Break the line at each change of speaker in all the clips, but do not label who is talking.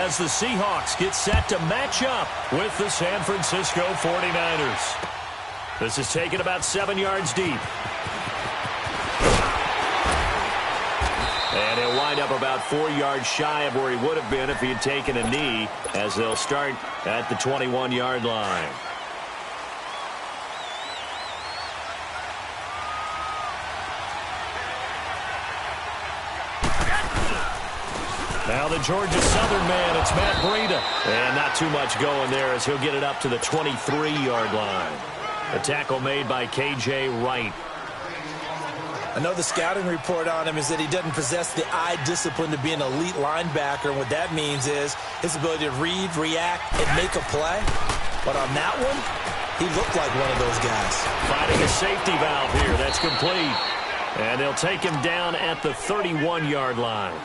as the Seahawks get set to match up with the San Francisco 49ers. This is taken about 7 yards deep. And he'll wind up about 4 yards shy of where he would have been if he had taken a knee, as they'll start at the 21-yard line. Now the Georgia Southern man, it's Matt Breida. And not too much going there as he'll get it up to the 23-yard line. A tackle made by K.J. Wright.
I know the scouting report on him is that he doesn't possess the eye discipline to be an elite linebacker. And what that means is his ability to read, react, and make a play. But on that one, he looked like one of those guys.
Finding a safety valve here. That's complete. And they'll take him down at the 31-yard line.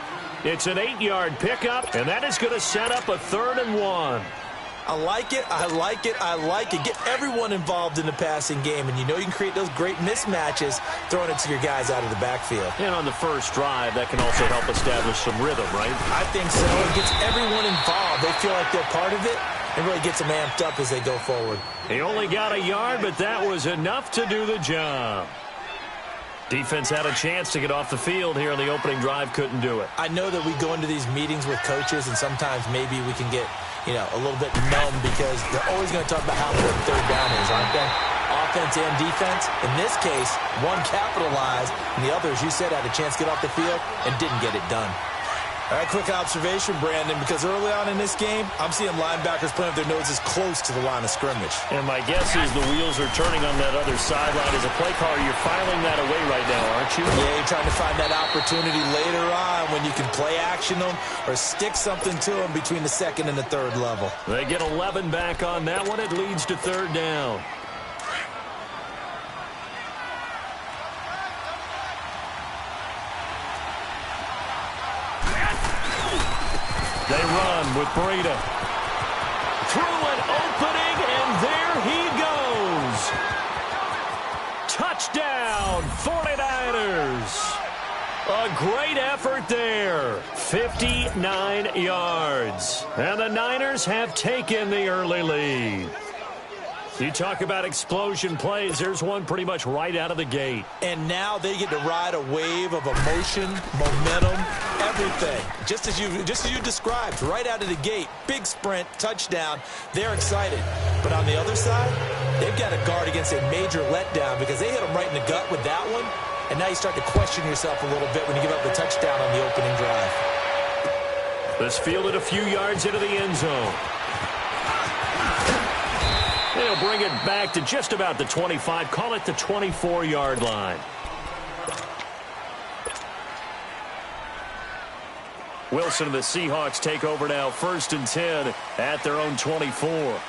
It's an 8-yard pickup, and that is going to set up a 3rd and 1.
I like it, I like it, I like it. Get everyone involved in the passing game, and you know you can create those great mismatches throwing it to your guys out of the backfield.
And on the first drive, that can also help establish some rhythm, right?
I think so. It gets everyone involved. They feel like they're part of it. It really gets them amped up as they go forward.
He only got a yard, but that was enough to do the job. Defense had a chance to get off the field here on the opening drive, couldn't do it.
I know that we go into these meetings with coaches, and sometimes maybe we can get, a little bit numb because they're always going to talk about how important 3rd down is, aren't they? Offense and defense. In this case, one capitalized, and the other, as you said, had a chance to get off the field and didn't get it done. All right, quick observation, Brandon, because early on in this game, I'm seeing linebackers playing with their noses close to the line of scrimmage.
And my guess is the wheels are turning on that other sideline. As a play caller, you're filing that away right now, aren't you?
Yeah, you're trying to find that opportunity later on when you can play action them or stick something to them between the 2nd and the 3rd level.
They get 11 back on that one. It leads to 3rd down. They run with Breida. Through an opening, and there he goes. Touchdown, 49ers. A great effort there. 59 yards. And the Niners have taken the early lead. You talk about explosion plays. There's one pretty much right out of the gate.
And now they get to ride a wave of emotion, momentum, everything. Just as you described, right out of the gate. Big sprint, touchdown. They're excited. But on the other side, they've got to guard against a major letdown because they hit them right in the gut with that one. And now you start to question yourself a little bit when you give up the touchdown on the opening drive.
This fielded a few yards into the end zone. They'll bring it back to just about the 25. Call it the 24-yard line. Wilson and the Seahawks take over now, 1st and 10 at their own 24.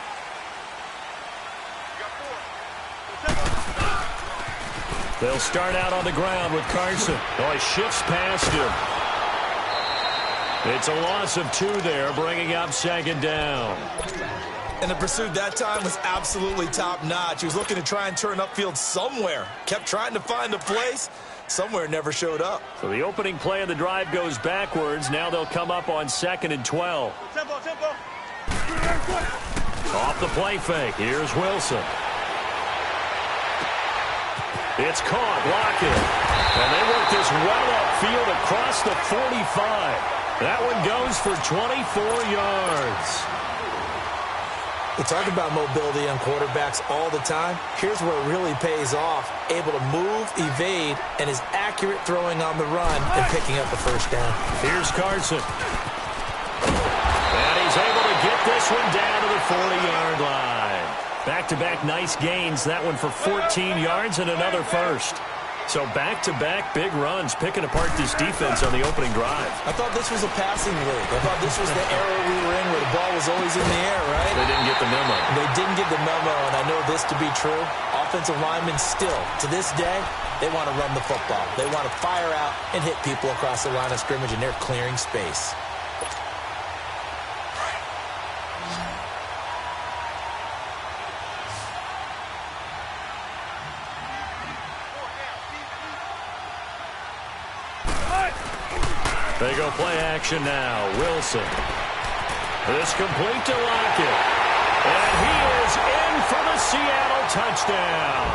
They'll start out on the ground with Carson. Oh, he shifts past him. It's a loss of 2 there, bringing up 2nd down.
And the pursuit that time was absolutely top-notch. He was looking to try and turn upfield somewhere. Kept trying to find a place. Somewhere never showed up.
So the opening play of the drive goes backwards. Now they'll come up on 2nd and 12.
Tempo.
Off the play fake. Here's Wilson. It's caught. Lockett. And they work this well upfield across the 45. That one goes for 24 yards.
We talk about mobility on quarterbacks all the time. Here's where it really pays off. Able to move, evade, and is accurate throwing on the run and picking up the 1st down.
Here's Carson. And he's able to get this one down to the 40-yard line. Back-to-back nice gains. That one for 14 yards and another 1st. So back-to-back big runs, picking apart this defense on the opening drive.
I thought this was a passing league. I thought this was the era we were in where the ball was always in the air, right?
They didn't get the memo.
They didn't get the memo, and I know this to be true. Offensive linemen still, to this day, they want to run the football. They want to fire out and hit people across the line of scrimmage, and they're clearing space.
They go play action now. Wilson. This complete to Lockett. And he is in for the Seattle touchdown.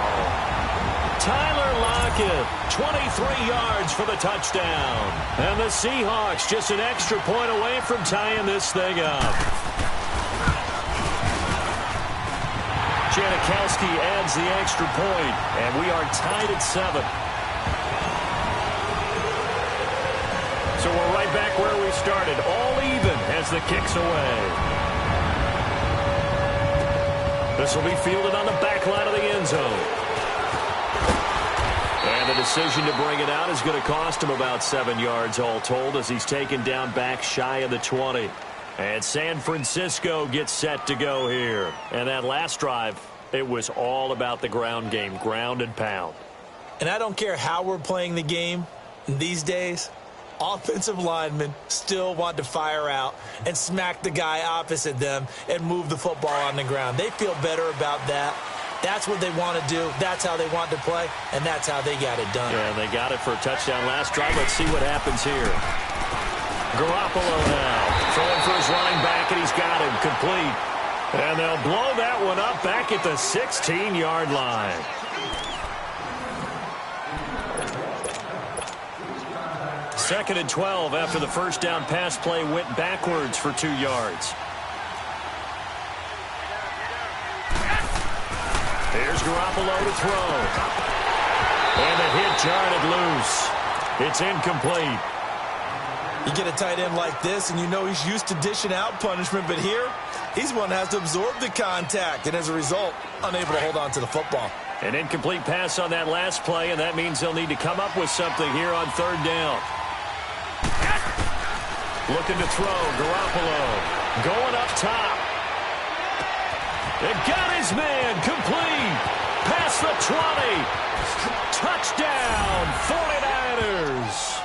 Tyler Lockett, 23 yards for the touchdown. And the Seahawks just an extra point away from tying this thing up. Janikowski adds the extra point, and we are tied at 7. So we're right back where we started, all even as the kick's away. This will be fielded on the back line of the end zone. And the decision to bring it out is going to cost him about 7 yards all told as he's taken down back shy of the 20. And San Francisco gets set to go here. And that last drive, it was all about the ground game, ground and pound.
And I don't care how we're playing the game these days, offensive linemen still want to fire out and smack the guy opposite them and move the football on the ground. They feel better about that. That's what they want to do. That's how they want to play, and that's how they got it done.
Yeah, they got it for a touchdown last drive. Let's see what happens here. Garoppolo now throwing for his running back, and he's got him complete. And they'll blow that one up back at the 16-yard line. Second and 12 after the first down pass play went backwards for 2 yards. Here's Garoppolo to throw. And the hit jarred it loose. It's incomplete.
You get a tight end like this, and you know he's used to dishing out punishment, but here, he's one that has to absorb the contact, and as a result, unable to hold on to the football.
An incomplete pass on that last play, and that means they'll need to come up with something here on third down. Looking to throw, Garoppolo going up top. It got his man complete. Past the 20. Touchdown, 49ers.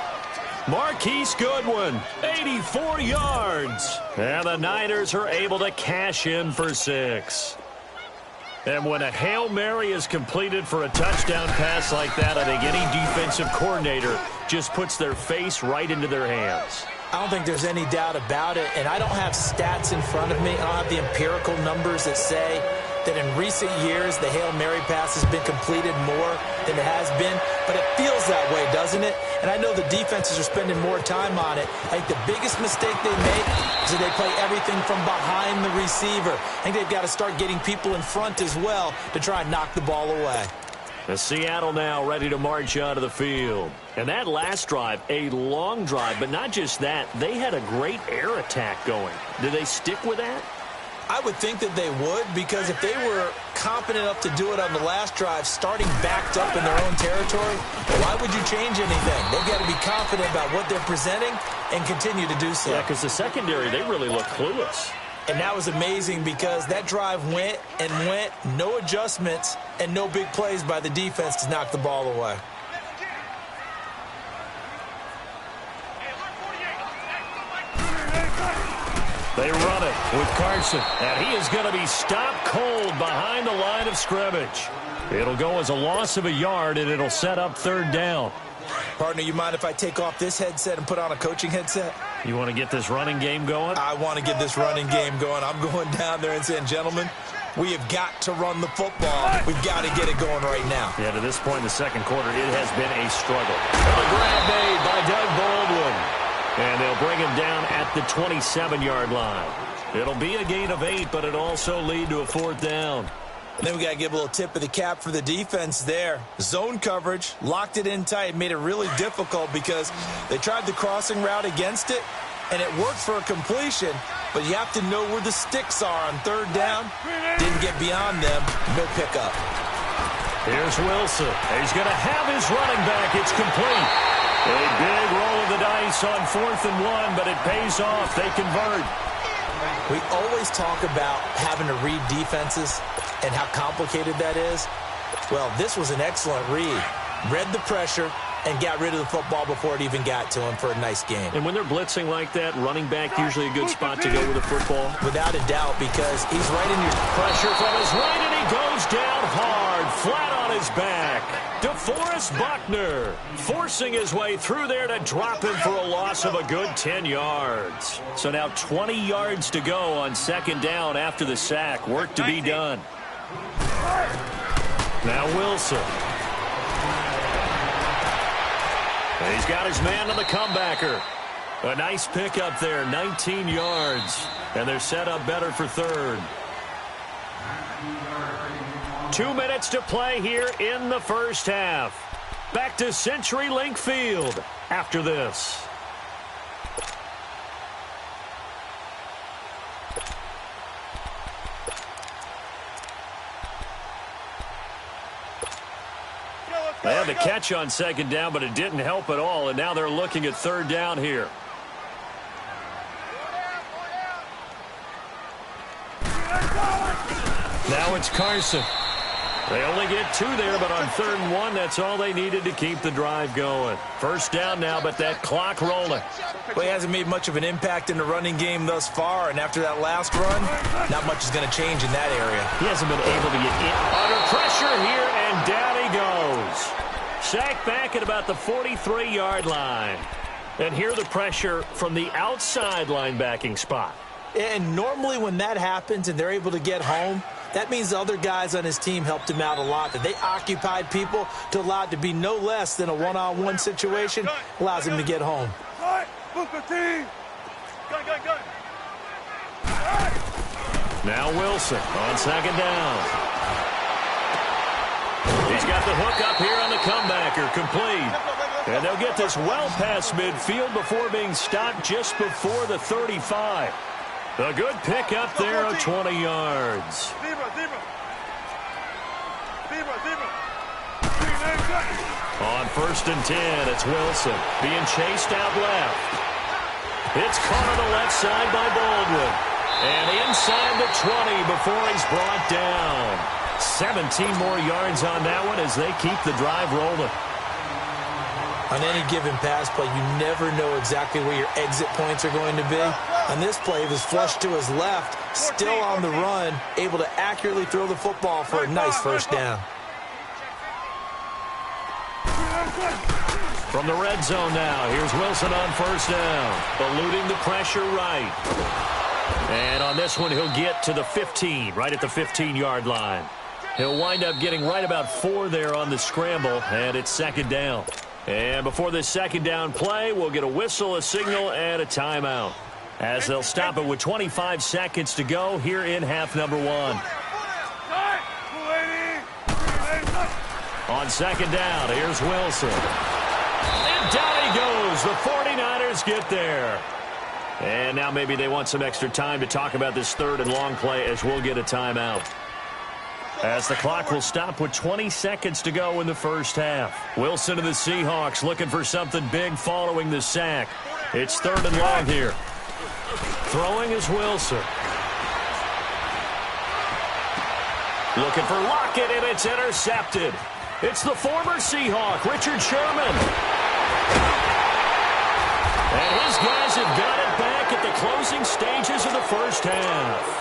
Marquise Goodwin, 84 yards. And the Niners are able to cash in for 6. And when a Hail Mary is completed for a touchdown pass like that, I think any defensive coordinator just puts their face right into their hands.
I don't think there's any doubt about it, and I don't have stats in front of me. I don't have the empirical numbers that say that in recent years the Hail Mary pass has been completed more than it has been, but it feels that way, doesn't it? And I know the defenses are spending more time on it. I think the biggest mistake they make is that they play everything from behind the receiver. I think they've got to start getting people in front as well to try and knock the ball away.
The Seattle now ready to march onto the field. And that last drive, a long drive, but not just that. They had a great air attack going. Did they stick with that?
I would think that they would, because if they were confident enough to do it on the last drive, starting backed up in their own territory, why would you change anything? They've got to be confident about what they're presenting and continue to do so.
Yeah, because the secondary, they really look clueless.
And that was amazing because that drive went and went, no adjustments, and no big plays by the defense to knock the ball away.
They run it with Carson, and he is going to be stopped cold behind the line of scrimmage. It'll go as a loss of a yard, and it'll set up third down.
Partner, you mind if I take off this headset and put on a coaching headset?
You want to get this running game going?
I want to get this running game going. I'm going down there and saying, gentlemen, we have got to run the football. We've got to get it going right now.
Yeah, to this point in the second quarter, it has been a struggle. A grab made by Doug Baldwin. And they'll bring him down at the 27-yard line. It'll be a gain of 8, but it'll also lead to a fourth down.
And then we got to give a little tip of the cap for the defense there. Zone coverage, locked it in tight, made it really difficult because they tried the crossing route against it, and it worked for a completion, but you have to know where the sticks are on third down. Didn't get beyond them, no pickup.
Here's Wilson. He's going to have his running back. It's complete. A big roll of the dice on 4th and 1, but it pays off. They convert.
We always talk about having to read defenses and how complicated that is. Well, this was an excellent read. Read the pressure, and got rid of the football before it even got to him for a nice gain.
And when they're blitzing like that, running back usually a good spot to go with the football?
Without a doubt, because he's right in your
pressure from his right, and he goes down hard, flat on his back. DeForest Buckner forcing his way through there to drop him for a loss of a good 10 yards. So now 20 yards to go on second down after the sack. Work to be done. Now Wilson. And he's got his man on the comebacker. A nice pickup there, 19 yards. And they're set up better for third. 2 minutes to play here in the first half. Back to CenturyLink Field after this. They had the catch on second down, but it didn't help at all, and now they're looking at third down here. Now it's Carson. They only get 2 there, but on 3rd and 1, that's all they needed to keep the drive going. First down now, but that clock rolling.
Well, he hasn't made much of an impact in the running game thus far, and after that last run, not much is going to change in that area.
He hasn't been able to get in under pressure here, and down he goes. Sacked back at about the 43-yard line. And here the pressure from the outside linebacking spot.
And normally when that happens and they're able to get home, that means the other guys on his team helped him out a lot. That they occupied people to allow it to be no less than a one-on-one situation, allows him to get home.
Now Wilson on second down. He's got the hook up here on the comebacker, complete. And they'll get this well past midfield before being stopped just before the 35. A good pick up there of 20 yards. On 1st and 10, it's Wilson being chased out left. It's caught on the left side by Baldwin. And inside the 20 before he's brought down. 17 more yards on that one as they keep the drive rolling.
On any given pass play, you never know exactly where your exit points are going to be. On this play, it was flushed to his left, still on the run, able to accurately throw the football for a nice first down.
From the red zone now, here's Wilson on first down, eluding the pressure right. And on this one, he'll get to the 15, right at the 15-yard line. He'll wind up getting right about 4 there on the scramble, and it's second down. And before this second down play, we'll get a whistle, a signal, and a timeout, as they'll stop it with 25 seconds to go here in half number 1. On second down, here's Wilson. And down he goes. The 49ers get there. And now maybe they want some extra time to talk about this 3rd and long play as we'll get a timeout. As the clock will stop with 20 seconds to go in the first half. Wilson and the Seahawks looking for something big following the sack. It's 3rd and long here. Throwing is Wilson. Looking for Lockett, and it's intercepted. It's the former Seahawk, Richard Sherman. And his guys have got it back at the closing stages of the first half.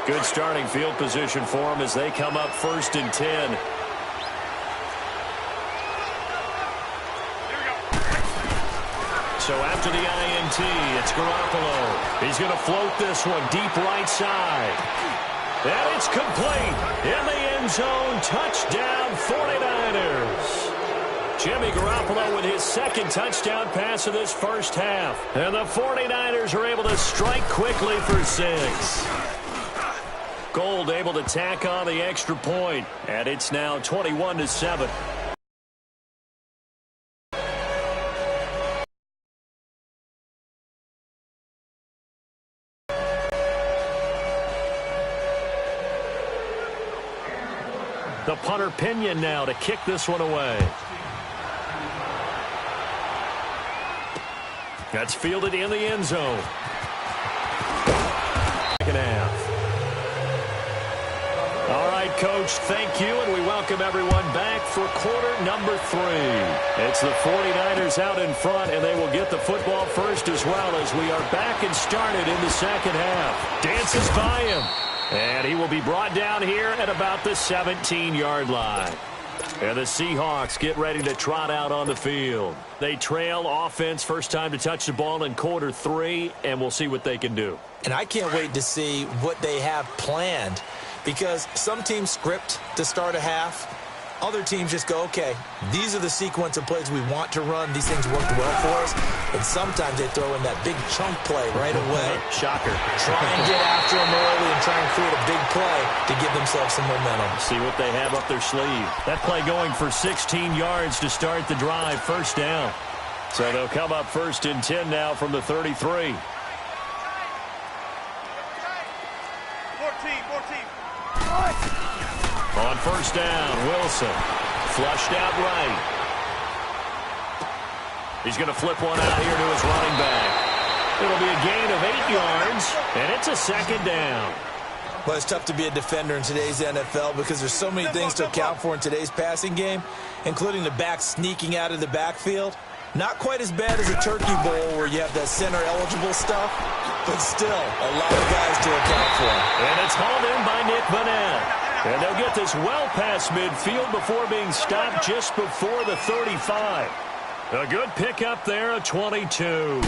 Good starting field position for them as they come up 1st and 10. So after the INT, it's Garoppolo. He's going to float this one deep right side. And it's complete in the end zone. Touchdown, 49ers. Jimmy Garoppolo with his 2nd touchdown pass of this first half. And the 49ers are able to strike quickly for 6. Gold able to tack on the extra point, and it's now 21-7. The punter Pinion now to kick this one away. That's fielded in the end zone. Second half. All right, Coach. Thank you, and we welcome everyone back for quarter number 3. It's the 49ers out in front, and they will get the football first as well as we are back and started in the second half. Dances by him, and he will be brought down here at about the 17-yard line. And the Seahawks get ready to trot out on the field. They trail offense first time to touch the ball in quarter 3, and we'll see what they can do.
And I can't wait to see what they have planned, because some teams script to start a half. Other teams just go, okay, these are the sequence of plays we want to run. These things worked well for us. And sometimes they throw in that big chunk play right away.
Shocker.
Try and get after them early and try and create a big play to give themselves some momentum.
See what they have up their sleeve. That play going for 16 yards to start the drive, first down. So they'll come up first and 10 now from the 33.
14.
On first down, Wilson. Flushed out right. He's going to flip one out here to his running back. It'll be a gain of 8 yards, and it's a second down.
Well, it's tough to be a defender in today's NFL because there's so many things to account for in today's passing game, including the back sneaking out of the backfield. Not quite as bad as a turkey bowl where you have that center-eligible stuff, but still a lot of guys to account for.
And it's hauled in by Nick Vanette. And they'll get this well past midfield before being stopped just before the 35. A good pickup there, a 22.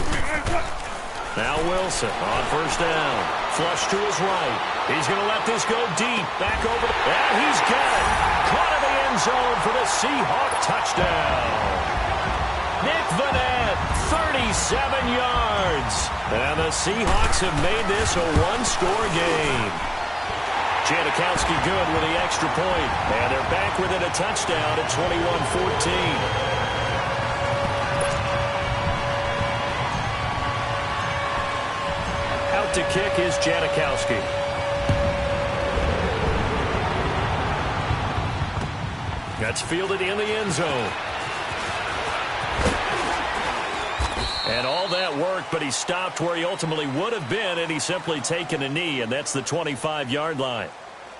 Now Wilson on first down. Flush to his right. He's going to let this go deep. Back over. And he's got it. Caught in the end zone for the Seahawk touchdown. Nick Vanette, 37 yards. And the Seahawks have made this a one-score game. Janikowski good with the extra point. And they're back within a touchdown at 21-14. Out to kick is Janikowski. That's fielded in the end zone. And all that work, but he stopped where he ultimately would have been, and he's simply taken a knee, and that's the 25-yard line.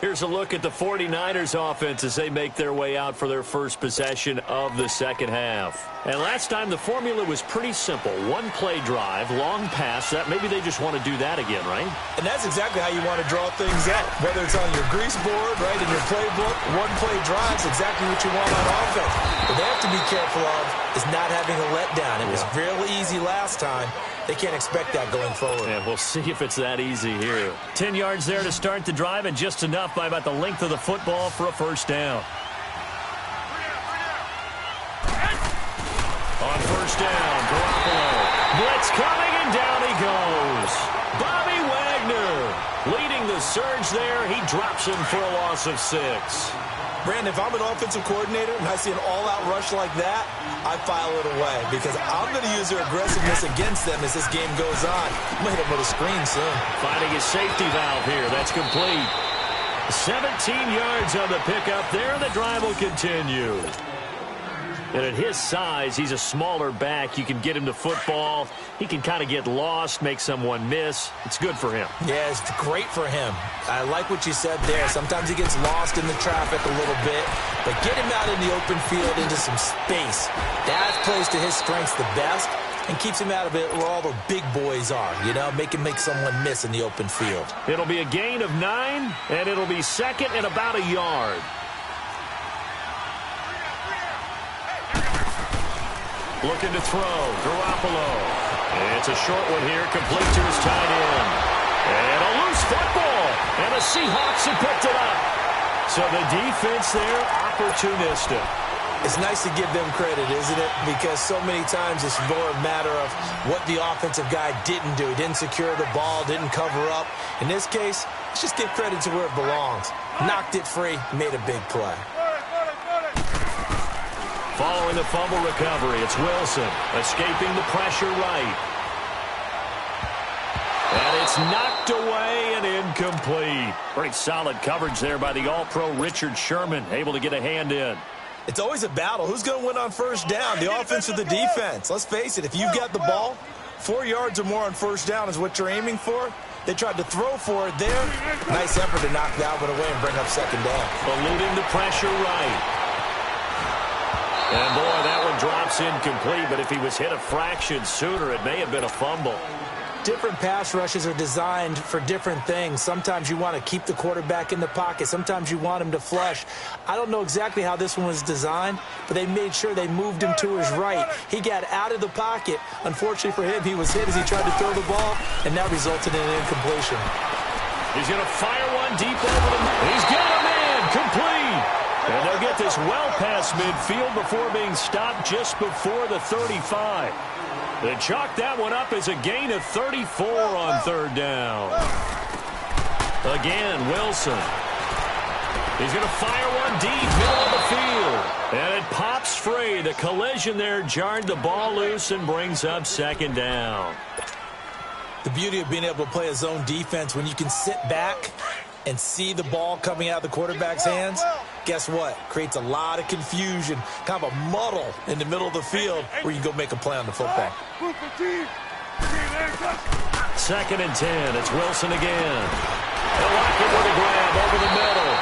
Here's a look at the 49ers offense as they make their way out for their first possession of the second half. And last time the formula was pretty simple. One-play drive, long pass. That maybe they just want to do that again, right?
And that's exactly how you want to draw things up. Whether it's on your grease board, right, in your playbook, one-play drive is exactly what you want on offense. What they have to be careful of is not having a letdown. It was real easy last time. They can't expect that going forward.
And we'll see if it's that easy here. 10 yards there to start the drive, and just enough by about the length of the football for a first down. On first down, Garoppolo. Blitz coming, and down he goes. Bobby Wagner leading the surge there. He drops him for a loss of 6.
Brandon, if I'm an offensive coordinator and I see an all-out rush like that, I file it away because I'm going to use their aggressiveness against them as this game goes on. I'm going to hit them with a screen soon.
Finding his safety valve here. That's complete. 17 yards on the pickup there, and the drive will continue. And at his size, he's a smaller back. You can get him to football. He can kind of get lost, make someone miss. It's good for him.
Yeah, it's great for him. I like what you said there. Sometimes he gets lost in the traffic a little bit, but get him out in the open field into some space. That plays to his strengths the best and keeps him out of it where all the big boys are, you know, make someone miss in the open field.
It'll be a gain of 9, and it'll be second and about a yard. Looking to throw, Garoppolo. It's a short one here, complete to his tight end. And a loose football, and the Seahawks have picked it up. So the defense there, opportunistic.
It's nice to give them credit, isn't it? Because so many times it's more a matter of what the offensive guy didn't do. He didn't secure the ball, didn't cover up. In this case, let's just give credit to where it belongs. Knocked it free, made a big play.
Following the fumble recovery, it's Wilson escaping the pressure right. And it's knocked away and incomplete. Pretty solid coverage there by the All-Pro Richard Sherman, able to get a hand in.
It's always a battle. Who's going to win on first down, the offense or the defense? Let's face it, if you've got the ball, 4 yards or more on first down is what you're aiming for. They tried to throw for it there. Nice effort to knock that one away and bring up second down.
Eluding the pressure right. And, boy, that one drops incomplete, but if he was hit a fraction sooner, it may have been a fumble.
Different pass rushes are designed for different things. Sometimes you want to keep the quarterback in the pocket. Sometimes you want him to flush. I don't know exactly how this one was designed, but they made sure they moved him to his right. He got out of the pocket. Unfortunately for him, he was hit as he tried to throw the ball, and that resulted in an incompletion.
He's going to fire one deep over the middle. He's got a man complete. And they'll get this well past midfield before being stopped just before the 35. They chalk that one up as a gain of 34 on third down. Again, Wilson. He's going to fire one deep, middle of the field. And it pops free. The collision there jarred the ball loose and brings up second down.
The beauty of being able to play a zone defense when you can sit back and see the ball coming out of the quarterback's hands, guess what? Creates a lot of confusion, kind of a muddle in the middle of the field where you can go make a play on the football.
Second and 10. It's Wilson again. They'll lock it with a grab over the middle.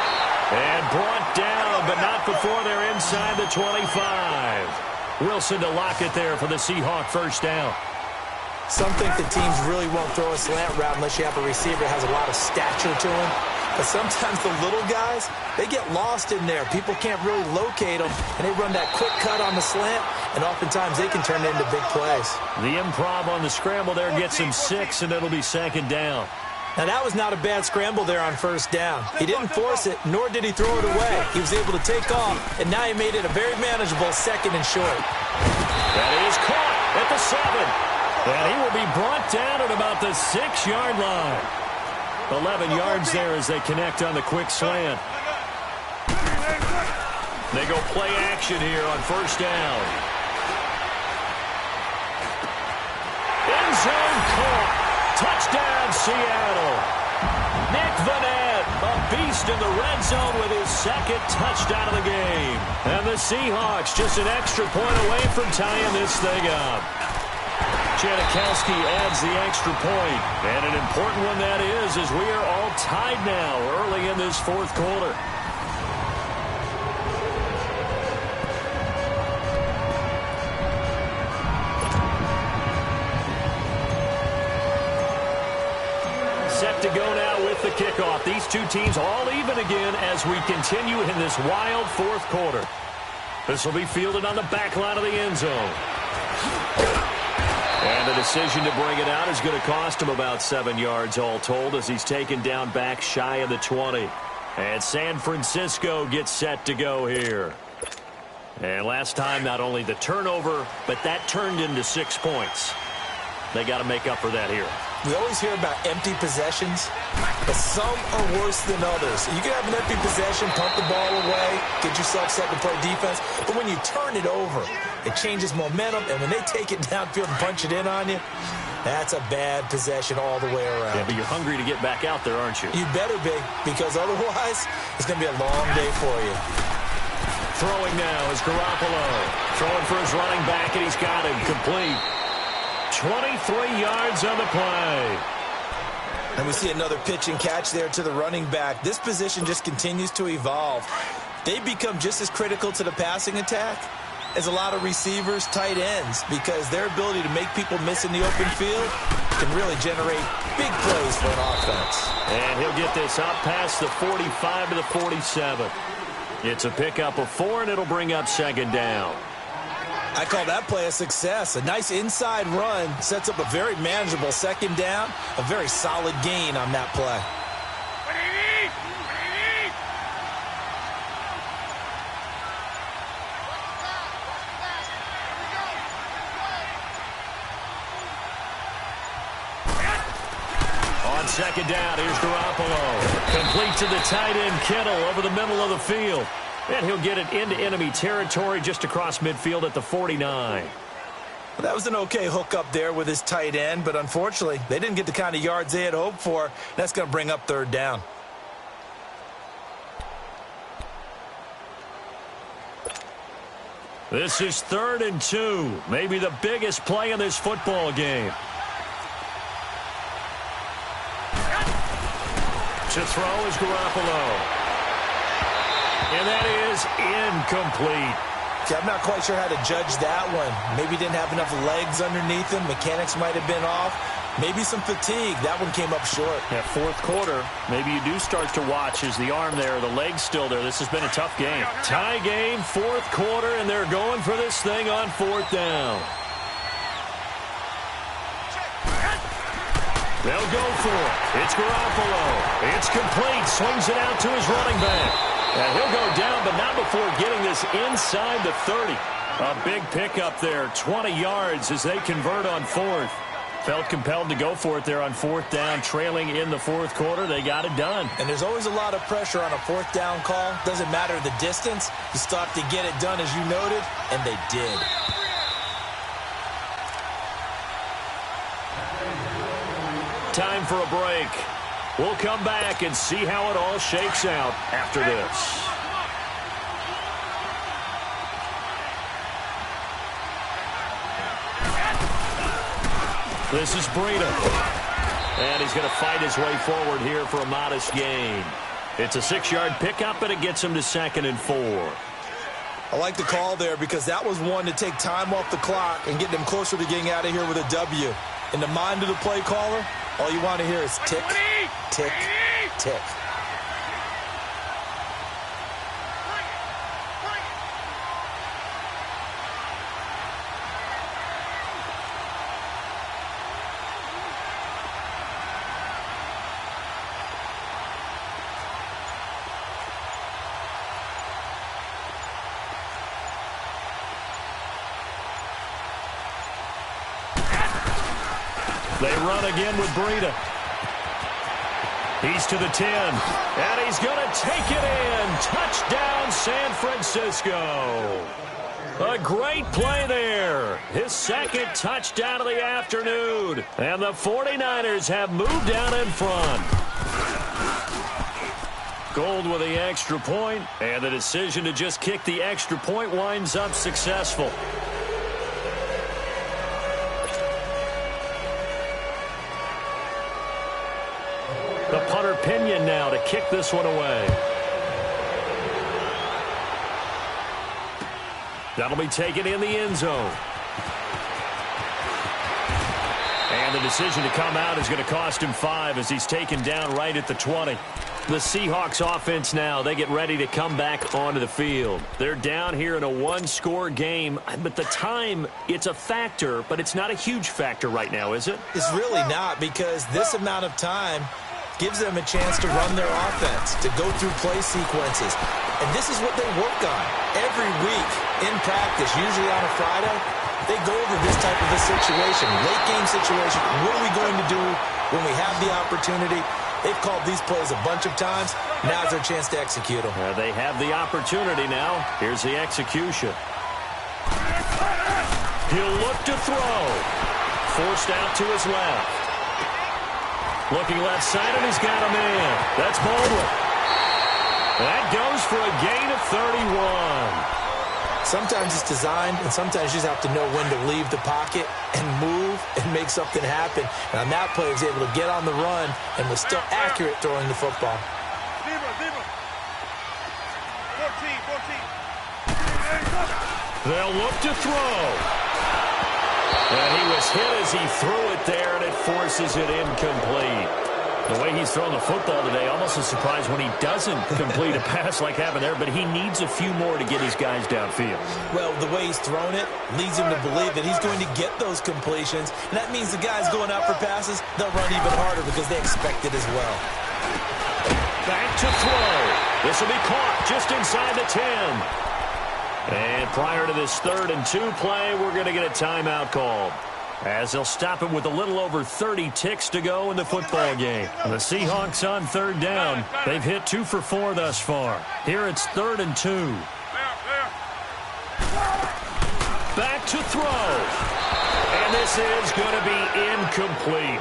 And brought down, but not before they're inside the 25. Wilson to lock it there for the Seahawk first down.
Some think the teams really won't throw a slant route unless you have a receiver that has a lot of stature to him. But sometimes the little guys, they get lost in there. People can't really locate them, and they run that quick cut on the slant, and oftentimes they can turn it into big plays.
The improv on the scramble there gets him 6, and it'll be second down.
Now, that was not a bad scramble there on first down. He didn't force it, nor did he throw it away. He was able to take off, and now he made it a very manageable second and short.
That is caught at the 7. And he will be brought down at about the 6-yard line. 11 yards there as they connect on the quick slant. They go play action here on first down. End zone caught. Touchdown, Seattle. Nick Vanette, a beast in the red zone with his second touchdown of the game. And the Seahawks just an extra point away from tying this thing up. Janikowski adds the extra point, and an important one that is, as we are all tied now early in this fourth quarter. Set to go now with the kickoff. These two teams all even again as we continue in this wild fourth quarter. This will be fielded on the back line of the end zone. And the decision to bring it out is going to cost him about 7 yards all told as he's taken down back shy of the 20. And San Francisco gets set to go here. And last time, not only the turnover, but that turned into 6 points. They got to make up for that here.
We always hear about empty possessions, but some are worse than others. You can have an empty possession, pump the ball away, get yourself set to play defense, but when you turn it over, it changes momentum, and when they take it downfield and punch it in on you, that's a bad possession all the way around.
Yeah, but you're hungry to get back out there, aren't you?
You better be, because otherwise, it's going to be a long day for you.
Throwing now is Garoppolo. Throwing for his running back, and he's got him complete. 23 yards on the play.
And we see another pitch and catch there to the running back. This position just continues to evolve. They become just as critical to the passing attack as a lot of receivers, tight ends, because their ability to make people miss in the open field can really generate big plays for an offense.
And he'll get this out past the 45 to the 47. It's a pickup of 4, and it'll bring up second down.
I call that play a success. A nice inside run sets up a very manageable second down, a very solid gain on that play.
What do you need? What do you need?
On second down, here's Garoppolo. Complete to the tight end, Kittle, over the middle of the field. And he'll get it into enemy territory just across midfield at the 49.
Well, that was an okay hookup there with his tight end, but unfortunately, they didn't get the kind of yards they had hoped for. That's going to bring up third down.
This is 3rd and 2, maybe the biggest play in this football game. To throw is Garoppolo. And that is incomplete.
See, I'm not quite sure how to judge that one. Maybe didn't have enough legs underneath him. Mechanics might have been off. Maybe some fatigue. That one came up short.
Yeah, fourth quarter, maybe you do start to watch. Is the arm there, the leg's still there? This has been a tough game. Tie game, fourth quarter, and they're going for this thing on fourth down. They'll go for it. It's Garoppolo. It's complete. Swings it out to his running back. And he'll go down, but not before getting this inside the 30. A big pickup there, 20 yards as they convert on fourth. Felt compelled to go for it there on fourth down, trailing in the fourth quarter. They got it done.
And there's always a lot of pressure on a fourth down call. Doesn't matter the distance. You still have to get it done, as you noted, and they did.
Time for a break. We'll come back and see how it all shakes out after this. This is Breida. And he's going to fight his way forward here for a modest gain. It's a 6-yard pickup, and it gets him to 2nd and 4.
I like the call there because that was one to take time off the clock and get them closer to getting out of here with a W. In the mind of the play caller, all you want to hear is tick, tick, tick.
They run again with Breida. He's to the 10, and he's going to take it in. Touchdown, San Francisco. A great play there. His second touchdown of the afternoon. And the 49ers have moved down in front. Gold with the extra point, and the decision to just kick the extra point winds up successful. The punter Pinion now to kick this one away. That'll be taken in the end zone. And the decision to come out is going to cost him 5 as he's taken down right at the 20. The Seahawks offense now, they get ready to come back onto the field. They're down here in a one-score game, but the time, it's a factor, but it's not a huge factor right now, is it?
It's really not, because this amount of time gives them a chance to run their offense, to go through play sequences. And this is what they work on every week in practice, usually on a Friday. They go over this type of a situation, late game situation. What are we going to do when we have the opportunity? They've called these plays a bunch of times. Now's their chance to execute them.
They have the opportunity now. Here's the execution. He'll look to throw. Forced out to his left. Looking left side, and he's got him in. That's Baldwin. That goes for a gain of 31.
Sometimes it's designed, and sometimes you just have to know when to leave the pocket and move and make something happen. And on that play, he was able to get on the run and was still accurate throwing the football.
14.
They'll look to throw. And he was hit as he threw it there, and it forces it incomplete. The way he's thrown the football today, almost a surprise when he doesn't complete a pass like happened there, but he needs a few more to get his guys downfield.
Well, the way he's thrown it leads him to believe that he's going to get those completions, and that means the guys going out for passes, they'll run even harder because they expect it as well.
Back to throw. This will be caught just inside the 10. And prior to this 3rd and 2 play, we're going to get a timeout called, as they'll stop it with a little over 30 ticks to go in the football game. The Seahawks on 3rd down. They've hit 2 for 4 thus far. Here it's 3rd and 2. Back to throw. And this is going to be incomplete.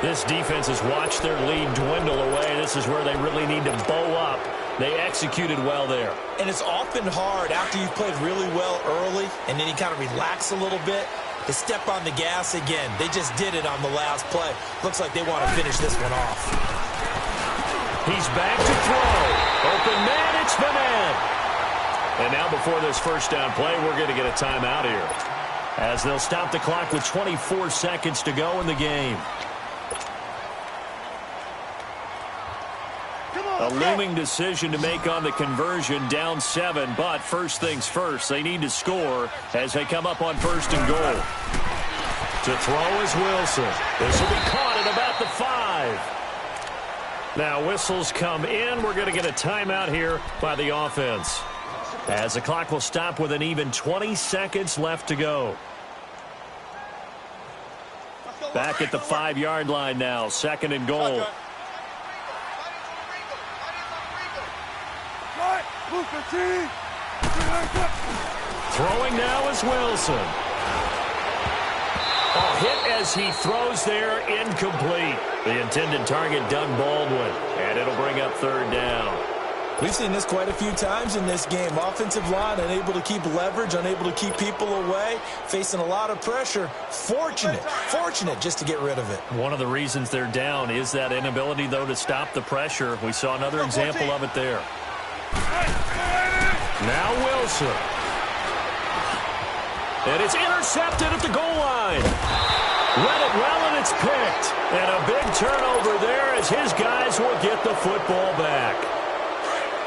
This defense has watched their lead dwindle away. This is where they really need to bow up. They executed well there.
And it's often hard after you've played really well early and then you kind of relax a little bit to step on the gas again. They just did it on the last play. Looks like they want to finish this one off.
He's back to throw. Open man, it's Madden. And now before this first down play, we're going to get a timeout here, as they'll stop the clock with 24 seconds to go in the game. A looming decision to make on the conversion, down 7, but first things first, they need to score as they come up on 1st and goal. To throw is Wilson. This will be caught at about the 5. Now whistles come in. We're going to get a timeout here by the offense, as the clock will stop with an even 20 seconds left to go. Back at the 5-yard line now, 2nd and goal. Throwing now is Wilson. A hit as he throws there, incomplete. The intended target, Doug Baldwin, and it'll bring up 3rd down.
We've seen this quite a few times in this game. Offensive line unable to keep leverage, unable to keep people away, facing a lot of pressure. Fortunate just to get rid of it.
One of the reasons they're down is that inability, though, to stop the pressure. We saw another example of it there. Now Wilson. And it's intercepted at the goal line. Read it well, and it's picked. And a big turnover there as his guys will get the football back.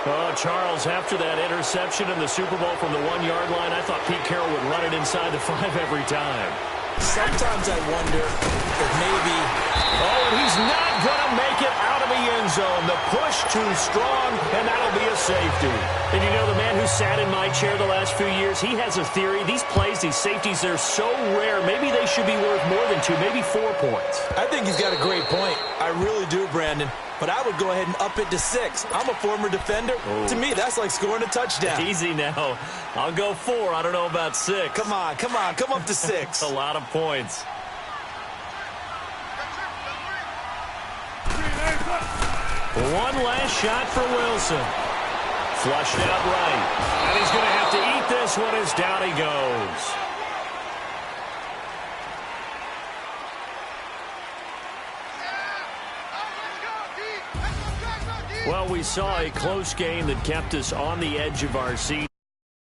Oh, Charles, after that interception in the Super Bowl from the 1-yard line, I thought Pete Carroll would run it inside the 5 every time.
Sometimes I wonder if maybe...
Oh, and he's not going to make it out of the end zone. The push too strong, and that'll be a safety. And you know, the man who sat in my chair the last few years, he has a theory. These plays, these safeties, they're so rare. Maybe they should be worth more than 2, maybe 4 points.
I think he's got a great point. I really do, Brandon. But I would go ahead and up it to 6. I'm a former defender. Oh. To me, that's like scoring a touchdown.
Easy now. I'll go 4. I don't know about 6.
Come on. Come up to 6.
A lot of points. One last shot for Wilson. Flushed out right. And he's going to have to eat this one as down he goes. Well, we saw a close game that kept us on the edge of our seat.